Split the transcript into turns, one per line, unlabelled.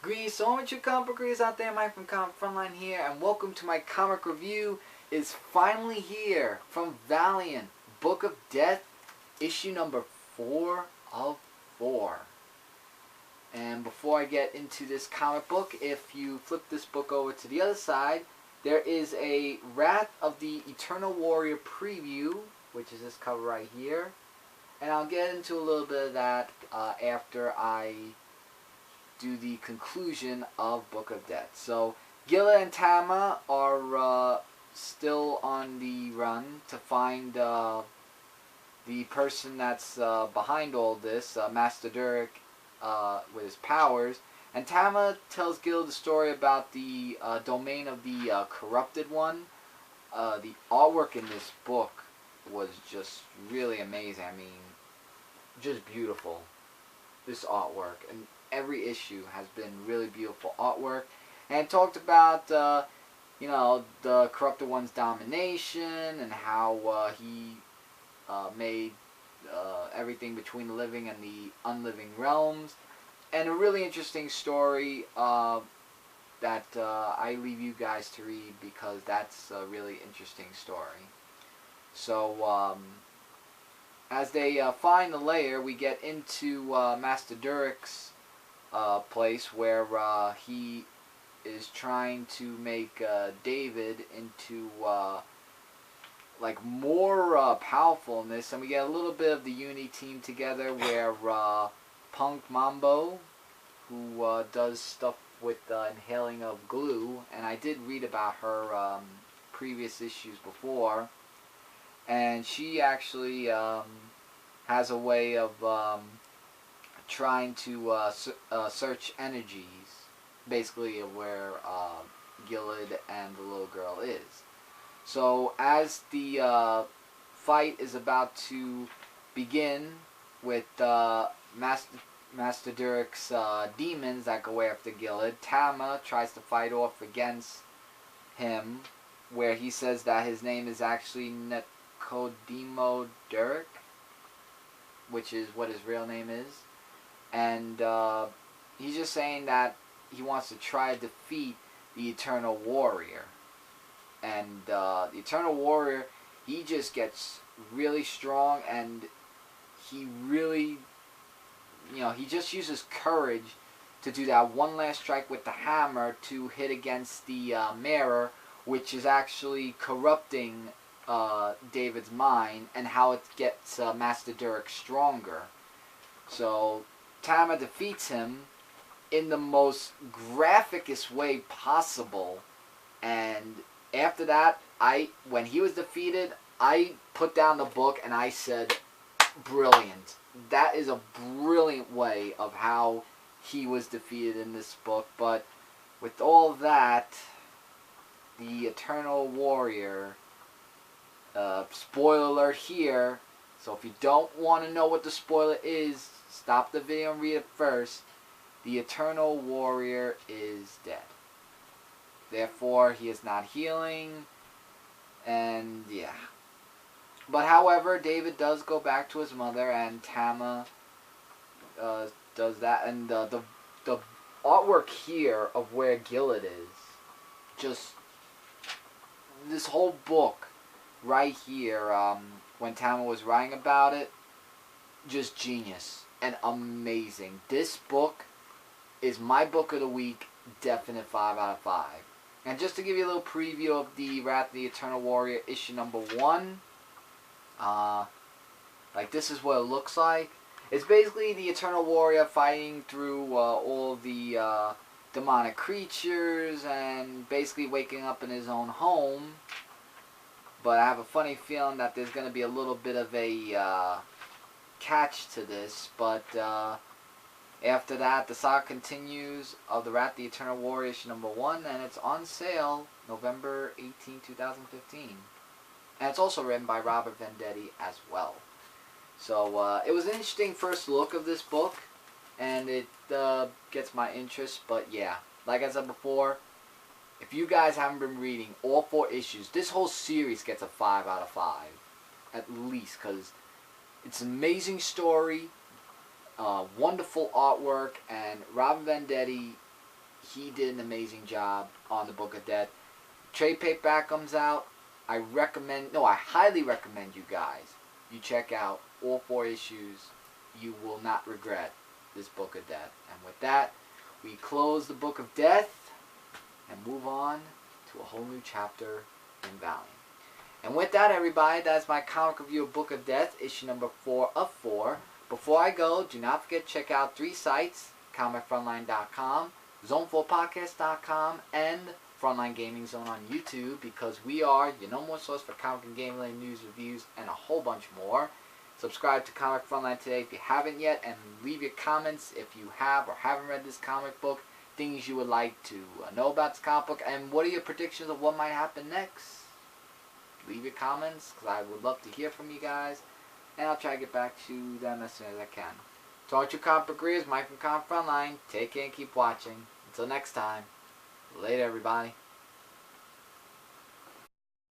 Greetings to all you comic book readers out there. Mike from Frontline here, and welcome to my comic review. Is finally here from Valiant, Book of Death, issue number 4 of 4. And before I get into this comic book, if you flip this book over to the other side, there is a Wrath of the Eternal Warrior preview, which is this cover right here. And I'll get into a little bit of that after I do the conclusion of Book of Death. So Gila and Tama are still on the run to find the person that's behind all this, Master Durek, with his powers. And Tama tells Gil the story about the domain of the Corrupted One. The artwork in this book was just really amazing. I mean, just beautiful. This artwork, and every issue has been really beautiful artwork. And it talked about the Corrupted One's domination and how he made everything between the living and the unliving realms. And a really interesting story that I leave you guys to read, because that's a really interesting story. So as they find the lair, we get into Master Durek's place where he is trying to make David into like more powerful in this, and we get a little bit of the Uni team together where Punk Mambo, who does stuff with inhaling of glue, and I did read about her previous issues before, and she actually has a way of trying to search energies, basically of where Gilad and the little girl is. So as the fight is about to begin with Master Durek's demons that go after Gilad, Tama tries to fight off against him, where he says that his name is actually Nicodemo Durek, which is what his real name is. And he's just saying that he wants to try to defeat the Eternal Warrior. And the Eternal Warrior, he just gets really strong, and he really, he just uses courage to do that one last strike with the hammer to hit against the mirror, which is actually corrupting David's mind, and how it gets Master Durek stronger. So Tama defeats him in the most graphicest way possible, and after that, when he was defeated, I put down the book and I said, brilliant. That is a brilliant way of how he was defeated in this book. But with all that, the Eternal Warrior, spoiler alert here, so if you don't want to know what the spoiler is, stop the video and read it first. The Eternal Warrior is dead. Therefore, he is not healing, and yeah. But however, David does go back to his mother, and Tama does that. And the artwork here of where Gilad is, just this whole book right here, when Tama was writing about it, just genius and amazing. This book is my book of the week, definite 5 out of 5. And just to give you a little preview of the Wrath of the Eternal Warrior issue number 1, like this is what it looks like. It's basically the Eternal Warrior fighting through all the demonic creatures and basically waking up in his own home. But I have a funny feeling that there's going to be a little bit of a catch to this, but after that, the saga continues of the Wrath of the Eternal Warrior issue number 1, and it's on sale November 18, 2015. And it's also written by Robert Venditti as well. So it was an interesting first look of this book, and it gets my interest. But yeah, like I said before, if you guys haven't been reading all 4 issues, this whole series gets a 5 out of 5, at least, because it's an amazing story. Wonderful artwork, and Robert Venditti He did an amazing job on the Book of Death. Trade paperback comes out. I highly recommend you guys. You check out all 4 issues. You will not regret this Book of Death. And with that, we close the Book of Death and move on to a whole new chapter in Valiant. And with that, everybody, that's my comic review of Book of Death, issue number 4 of 4. Before I go, do not forget to check out 3 sites, comicfrontline.com, zone4podcast.com, and Frontline Gaming Zone on YouTube, because we are your number one source for comic and game related news, reviews, and a whole bunch more. Subscribe to Comic Frontline today if you haven't yet, and leave your comments if you have or haven't read this comic book, things you would like to know about this comic book, and what are your predictions of what might happen next. Leave your comments, because I would love to hear from you guys, and I'll try to get back to them as soon as I can. So, all you comic book readers, Mike from Comic Frontline, take care and keep watching. Until next time, later everybody.